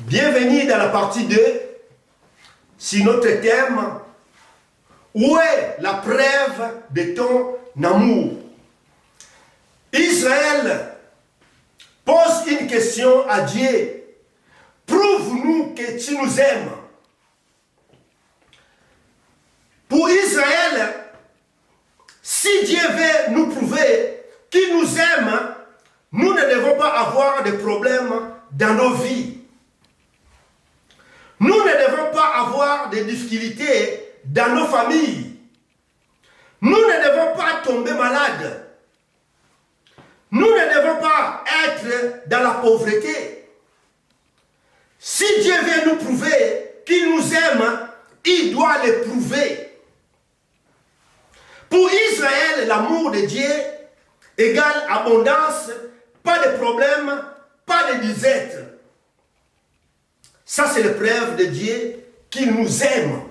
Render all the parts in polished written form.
Bienvenue dans la partie 2 sur notre thème. Où est la preuve de ton amour? Israël pose une question à Dieu. Prouve-nous que tu nous aimes. Pour Israël, si Dieu veut nous prouver qu'il nous aime, nous ne devons pas avoir de problèmes dans nos vies. Nous ne devons pas avoir de difficultés dans nos familles. Nous ne devons pas tomber malades. Nous ne devons pas être dans la pauvreté. Si Dieu veut nous prouver qu'il nous aime, il doit le prouver. Pour Israël, l'amour de Dieu égale abondance, pas de problème, pas de disette. Ça, c'est la preuve de Dieu qu'il nous aime.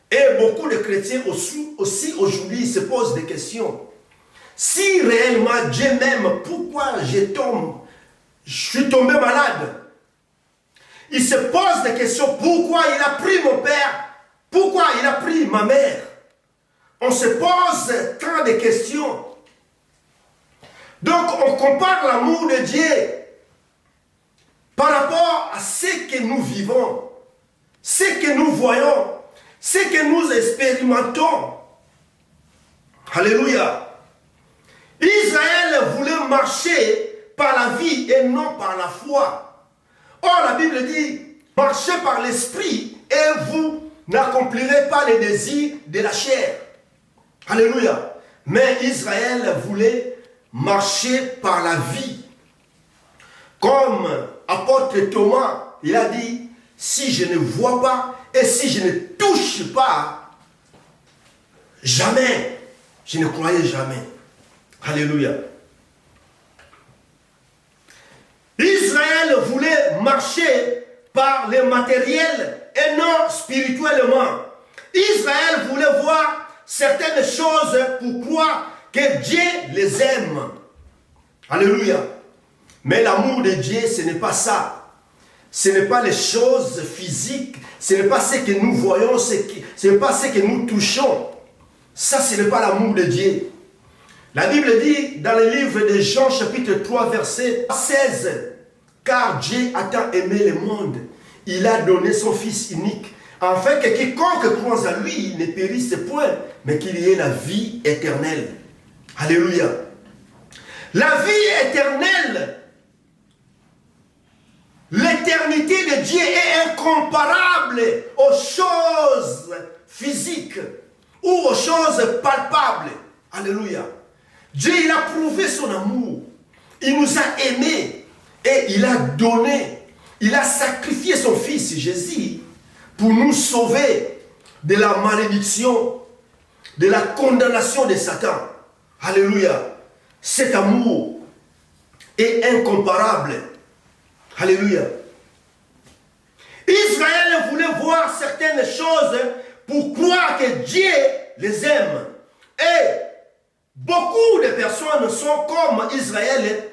Et beaucoup de chrétiens aussi aujourd'hui se posent des questions. Si réellement Dieu m'aime, pourquoi je suis tombé malade? Il se pose des questions. Pourquoi il a pris mon père? Pourquoi il a pris ma mère? On se pose tant de questions. Donc on compare l'amour de Dieu par rapport à ce que nous vivons, ce que nous voyons, ce que nous expérimentons. Alléluia. Israël voulait marcher par la vie et non par la foi. Or, la Bible dit, marchez par l'esprit et vous n'accomplirez pas les désirs de la chair. Alléluia. Mais Israël voulait marcher par la vie. Comme apôtre Thomas, il a dit, si je ne vois pas et si je ne touche pas, jamais, je ne croyais jamais. Alléluia. Israël voulait marcher par le matériel et non spirituellement. Israël voulait voir certaines choses pour croire que Dieu les aime. Alléluia. Mais l'amour de Dieu, ce n'est pas ça. Ce n'est pas les choses physiques. Ce n'est pas ce que nous voyons. Ce n'est pas ce que nous touchons. Ça, ce n'est pas l'amour de Dieu. La Bible dit dans le livre de Jean chapitre 3 verset 16, « Car Dieu a tant aimé le monde, il a donné son Fils unique, afin que quiconque croit en lui ne périsse point, mais qu'il y ait la vie éternelle. » Alléluia. La vie éternelle, l'éternité de Dieu est incomparable aux choses physiques ou aux choses palpables. Alléluia. Dieu, il a prouvé son amour. Il nous a aimés et il a donné. Il a sacrifié son Fils Jésus pour nous sauver de la malédiction, de la condamnation de Satan. Alléluia. Cet amour est incomparable. Alléluia. Israël voulait voir certaines choses pour croire que Dieu les aime. Et beaucoup de personnes sont comme Israël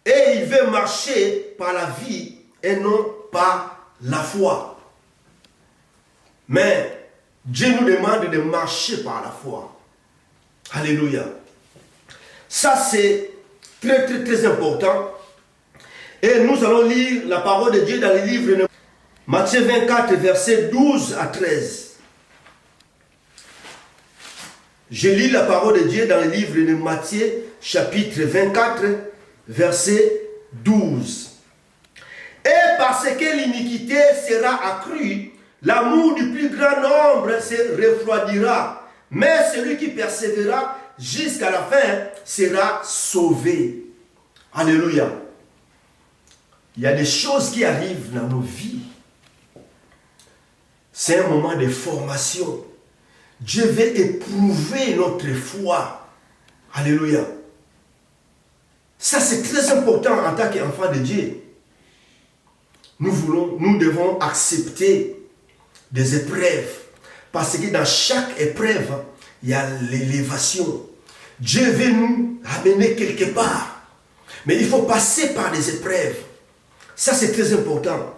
et ils veulent marcher par la vie et non par la foi. Mais Dieu nous demande de marcher par la foi. Alléluia. Ça c'est très très très important. Et nous allons lire la parole de Dieu dans le livre de Matthieu 24, versets 12 à 13. Je lis la parole de Dieu dans le livre de Matthieu, chapitre 24, verset 12. Et parce que l'iniquité sera accrue, l'amour du plus grand nombre se refroidira. Mais celui qui persévérera jusqu'à la fin sera sauvé. Alléluia. Il y a des choses qui arrivent dans nos vies. C'est un moment de formation. Dieu veut éprouver notre foi. Alléluia. Ça, c'est très important en tant qu'enfant de Dieu. Nous devons accepter des épreuves. Parce que dans chaque épreuve, il y a l'élévation. Dieu veut nous amener quelque part. Mais il faut passer par des épreuves. Ça, c'est très important.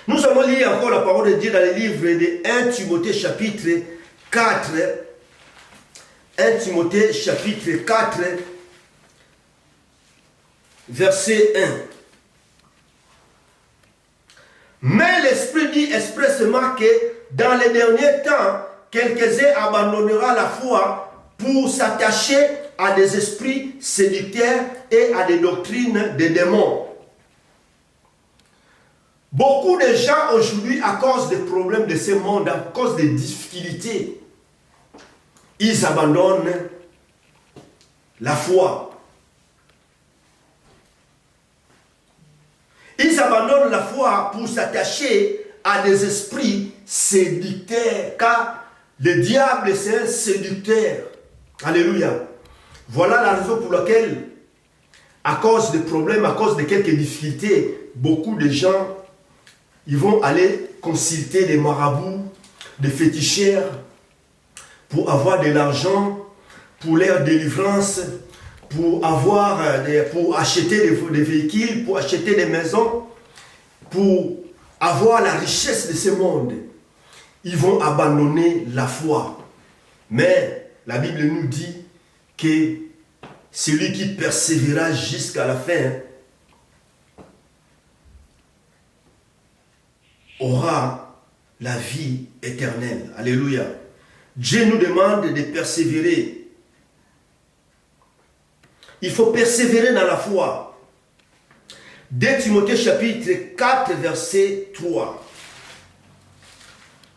Nous allons lire encore la parole de Dieu dans le livre de 1 Timothée chapitre 4. 1 Timothée chapitre 4, verset 1. Mais l'Esprit dit expressément que dans les derniers temps, quelques-uns abandonnera la foi pour s'attacher à des esprits séducteurs et à des doctrines des démons. Beaucoup de gens aujourd'hui, à cause des problèmes de ce monde, à cause des difficultés, ils abandonnent la foi. Ils abandonnent la foi pour s'attacher à des esprits séducteurs, car le diable c'est un séducteur. Alléluia. Voilà la raison pour laquelle, à cause des problèmes, à cause de quelques difficultés, beaucoup de gens, ils vont aller consulter des marabouts, des féticheurs, pour avoir de l'argent, pour leur délivrance, pour acheter des véhicules, pour acheter des maisons, pour avoir la richesse de ce monde. Ils vont abandonner la foi. Mais la Bible nous dit que celui qui persévérera jusqu'à la fin aura la vie éternelle. Alléluia. Dieu nous demande de persévérer. Il faut persévérer dans la foi. 2 Timothée chapitre 4 verset 3.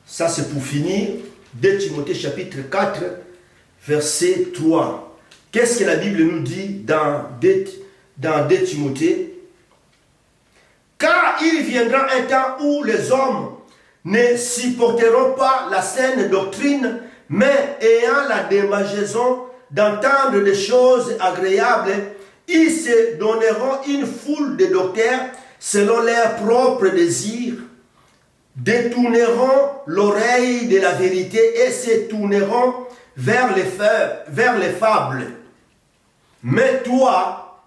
Ça c'est pour finir. 2 Timothée chapitre 4 verset 3. Qu'est-ce que la Bible nous dit dans 2 Timothée? Car il viendra un temps où les hommes ne supporteront pas la saine doctrine, mais ayant la démangeaison d'entendre des choses agréables, ils se donneront une foule de docteurs selon leurs propres désirs, détourneront l'oreille de la vérité et se tourneront vers les fables. Mais toi,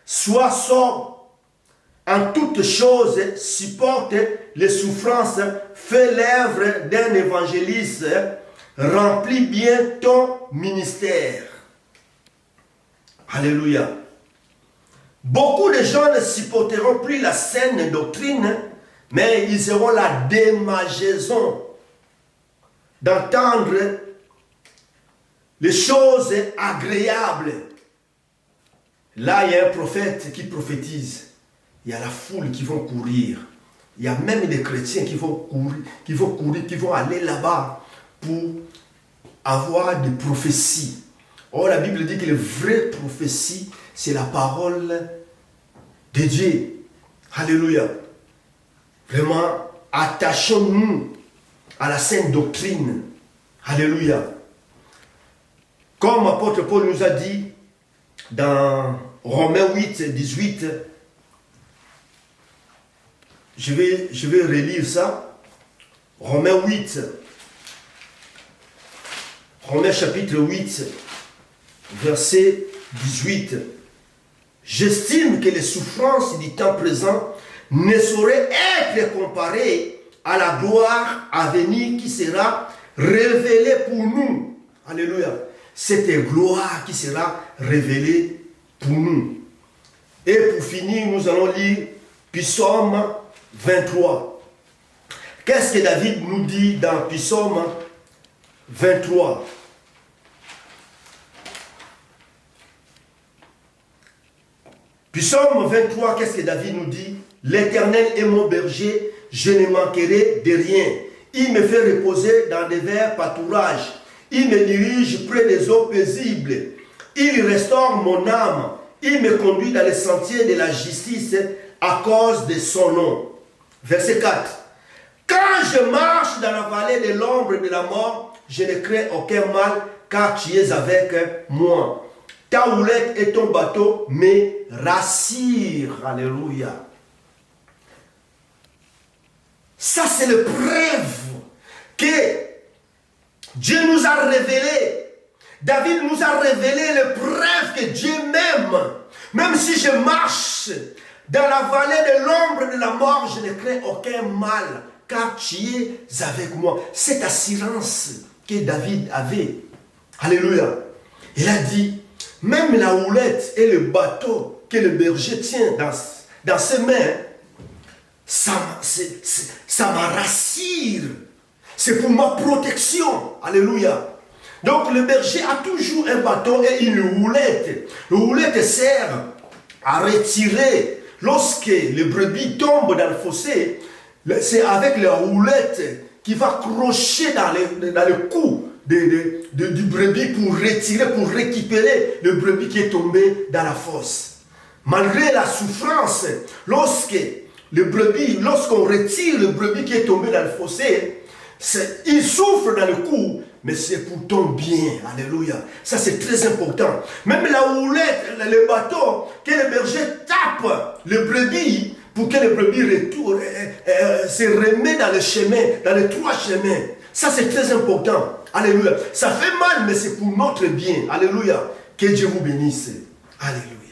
sois sobre en toutes choses, supporte les souffrances, fais l'œuvre d'un évangéliste, remplis bien ton ministère. Alléluia. Beaucoup de gens ne supporteront plus la saine doctrine, mais ils auront la démangeaison d'entendre les choses agréables. Là, il y a un prophète qui prophétise. Il y a la foule qui vont courir. Il y a même des chrétiens qui vont courir, qui vont aller là-bas pour avoir des prophéties. Or, la Bible dit que les vraies prophéties, c'est la parole de Dieu. Alléluia. Vraiment, attachons-nous à la sainte doctrine. Alléluia. Comme l'apôtre Paul nous a dit dans Romains 8, 18, je vais relire ça. Romains chapitre 8, verset 18. J'estime que les souffrances du temps présent ne sauraient être comparées à la gloire à venir qui sera révélée pour nous. Alléluia. Cette gloire qui sera révélée pour nous. Et pour finir, nous allons lire Psaume 23. Qu'est-ce que David nous dit dans Psaume 23? Psaume 23, qu'est-ce que David nous dit? L'Éternel est mon berger, je ne manquerai de rien. Il me fait reposer dans des verts pâturages. Il me dirige près des eaux paisibles. Il restaure mon âme. Il me conduit dans les sentiers de la justice à cause de son nom. Verset 4. Quand je marche dans la vallée de l'ombre de la mort, je ne crains aucun mal, car tu es avec moi. Ta houlette et ton bateau me rassurent. Alléluia. Ça, c'est le preuve que Dieu nous a révélé. David nous a révélé le preuve que Dieu m'aime. Même si je marche Dans la vallée de l'ombre de la mort, je ne crains aucun mal, car tu es avec moi. Cette assurance que David avait. Alléluia. Il a dit, même la houlette et le bateau que le berger tient dans ses mains, ça me rassure. C'est pour ma protection. Alléluia. Donc le berger a toujours un bateau et une houlette. Le houlette sert à retirer. Lorsque le brebis tombe dans le fossé, c'est avec la houlette qui va crocher dans le cou du brebis pour retirer, pour récupérer le brebis qui est tombé dans la fosse. Malgré la souffrance, lorsqu'on retire le brebis qui est tombé dans le fossé, il souffre dans le cou, mais c'est pour ton bien. Alléluia. Ça, c'est très important. Même la houlette, le bateau, que le berger tape le brebis pour que le brebis se remet dans le chemin, dans les trois chemins. Ça, c'est très important. Alléluia. Ça fait mal, mais c'est pour notre bien. Alléluia. Que Dieu vous bénisse. Alléluia.